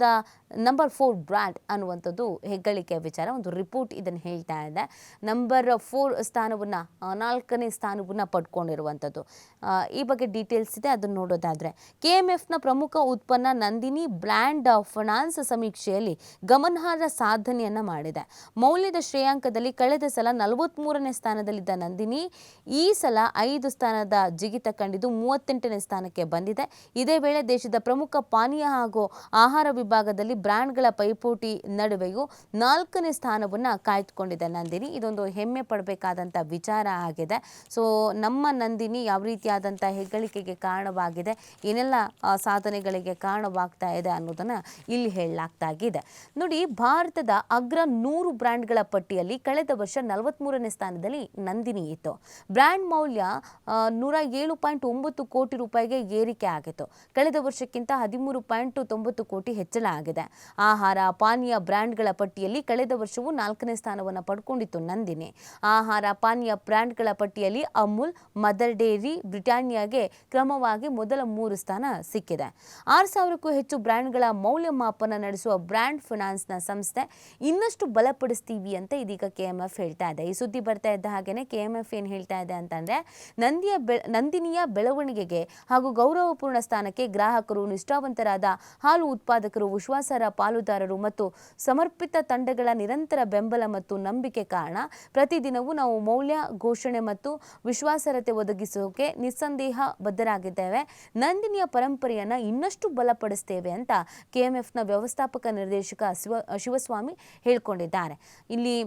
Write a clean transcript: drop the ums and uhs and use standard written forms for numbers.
The number 4 brand ಅನ್ನುವಂಥದ್ದು ಹೆಗ್ಗಳಿಕೆಯ ವಿಚಾರ. ಒಂದು ರಿಪೋರ್ಟ್ ಇದನ್ನು ಹೇಳ್ತಾ ಇದೆ. ನಂಬರ್ 4 ಸ್ಥಾನವನ್ನು 4ನೇ ಸ್ಥಾನವನ್ನು ಪಡ್ಕೊಂಡಿರುವಂಥದ್ದು. ಈ ಬಗ್ಗೆ ಡೀಟೇಲ್ಸ್ ಇದೆ, ಅದನ್ನು ನೋಡೋದಾದರೆ KMFನ ಪ್ರಮುಖ ಉತ್ಪನ್ನ ನಂದಿನಿ ಬ್ರ್ಯಾಂಡ್ ಫೈನಾನ್ಸ್ ಸಮೀಕ್ಷೆಯಲ್ಲಿ ಗಮನಾರ್ಹ ಸಾಧನೆಯನ್ನು ಮಾಡಿದೆ. ಮೌಲ್ಯದ ಶ್ರೇಯಾಂಕದಲ್ಲಿ ಕಳೆದ ಸಲ 43ನೇ ಸ್ಥಾನದಲ್ಲಿದ್ದ ನಂದಿನಿ ಈ ಸಲ 5 ಸ್ಥಾನದ ಜಿಗಿತ ಕಂಡಿದ್ದು 38ನೇ ಸ್ಥಾನಕ್ಕೆ ಬಂದಿದೆ. ಇದೇ ವೇಳೆ ದೇಶದ ಪ್ರಮುಖ ಪಾನೀಯ ಹಾಗೂ ಆಹಾರ ವಿಭಾಗದಲ್ಲಿ ಬ್ರ್ಯಾಂಡ್ಗಳ ಪೈಪೋಟಿ ನಡುವೆಯೂ 4ನೇ ಸ್ಥಾನವನ್ನು ಕಾಯ್ದುಕೊಂಡಿದೆ ನಂದಿನಿ. ಇದೊಂದು ಹೆಮ್ಮೆ ಪಡಬೇಕಾದಂಥ ವಿಚಾರ ಆಗಿದೆ. ಸೊ ನಮ್ಮ ನಂದಿನಿ ಯಾವ ರೀತಿಯಾದಂಥ ಹೆಗ್ಗಳಿಕೆಗೆ ಕಾರಣವಾಗಿದೆ, ಏನೆಲ್ಲ ಸಾಧನೆಗಳಿಗೆ ಕಾರಣವಾಗ್ತಾ ಇದೆ ಅನ್ನೋದನ್ನು ಇಲ್ಲಿ ಹೇಳಲಾಗ್ತಾಗಿದೆ. ನೋಡಿ, ಭಾರತದ ಅಗ್ರ 100 ಬ್ರ್ಯಾಂಡ್ಗಳ ಪಟ್ಟಿಯಲ್ಲಿ ಕಳೆದ ವರ್ಷ 43ನೇ ಸ್ಥಾನದಲ್ಲಿ ನಂದಿನಿ ಇತ್ತು. ಬ್ರ್ಯಾಂಡ್ ಮೌಲ್ಯ 107.9 ಕೋಟಿ ರೂಪಾಯಿಗೆ ಏರಿಕೆ ಆಗಿತ್ತು. ಕಳೆದ ವರ್ಷಕ್ಕಿಂತ 13.90 ಕೋಟಿ ಹೆಚ್ಚಳ ಆಗಿದೆ. ಆಹಾರ ಪಾನೀಯ ಬ್ರ್ಯಾಂಡ್ಗಳ ಪಟ್ಟಿಯಲ್ಲಿ ಕಳೆದ ವರ್ಷವೂ 4ನೇ ಸ್ಥಾನವನ್ನು ಪಡ್ಕೊಂಡಿತ್ತು ನಂದಿನಿ. ಆಹಾರ ಪಾನೀಯ ಬ್ರ್ಯಾಂಡ್ಗಳ ಪಟ್ಟಿಯಲ್ಲಿ ಅಮೂಲ್, ಮದರ್ ಡೇರಿ, ಬ್ರಿಟಾನಿಯಾಗೆ ಕ್ರಮವಾಗಿ ಮೊದಲ 3 ಸ್ಥಾನ ಸಿಕ್ಕಿದೆ. 6,000ಕ್ಕೂ ಹೆಚ್ಚು ಬ್ರ್ಯಾಂಡ್ಗಳ ಮೌಲ್ಯಮಾಪನ ನಡೆಸುವ ಬ್ರ್ಯಾಂಡ್ ಫೈನಾನ್ಸ್ನ ಸಂಸ್ಥೆ ಇನ್ನಷ್ಟು ಬಲಪಡಿಸ್ತೀವಿ ಅಂತ ಇದೀಗ KMF ಹೇಳ್ತಾ ಇದೆ. ಈ ಸುದ್ದಿ ಬರ್ತಾ ಇದ್ದ ಹಾಗೇನೆ KMF ಏನು ಹೇಳ್ತಾ ಇದೆ ಅಂತಂದ್ರೆ, ನಂದಿನಿಯ ಬೆಳವಣಿಗೆಗೆ ಹಾಗೂ ಗೌರವಪೂರ್ಣ ಸ್ಥಾನಕ್ಕೆ ಗ್ರಾಹಕರು, ನಿಷ್ಠಾವಂತರಾದ ಹಾಲು ಉತ್ಪಾದಕರು, ವಿಶ್ವಾಸಾರ್ಹ ಪಾಲುದಾರರು ಮತ್ತು ಸಮರ್ಪಿತ ತಂಡಗಳ ನಿರಂತರ ಬೆಂಬಲ ಮತ್ತು ನಂಬಿಕೆ ಕಾರಣ. ಪ್ರತಿದಿನವೂ ನಾವು ಮೌಲ್ಯ ಘೋಷಣೆ ಮತ್ತು ವಿಶ್ವಾಸಾರ್ಹತೆ ಒದಗಿಸೋಕೆ ನಿಸ್ಸಂದೇಹ ಬದ್ಧರಾಗಿದ್ದೇವೆ. ನಂದಿನಿಯ ಪರಂಪರೆಯನ್ನು ಇನ್ನಷ್ಟು ಬಲಪಡಿಸ್ತೇವೆ ಅಂತ KMFನ ವ್ಯವಸ್ಥಾಪಕ ನಿರ್ದೇಶಕ ಶಿವಸ್ವಾಮಿ ಹೇಳ್ಕೊಂಡಿದ್ದಾರೆ. ಇಲ್ಲಿ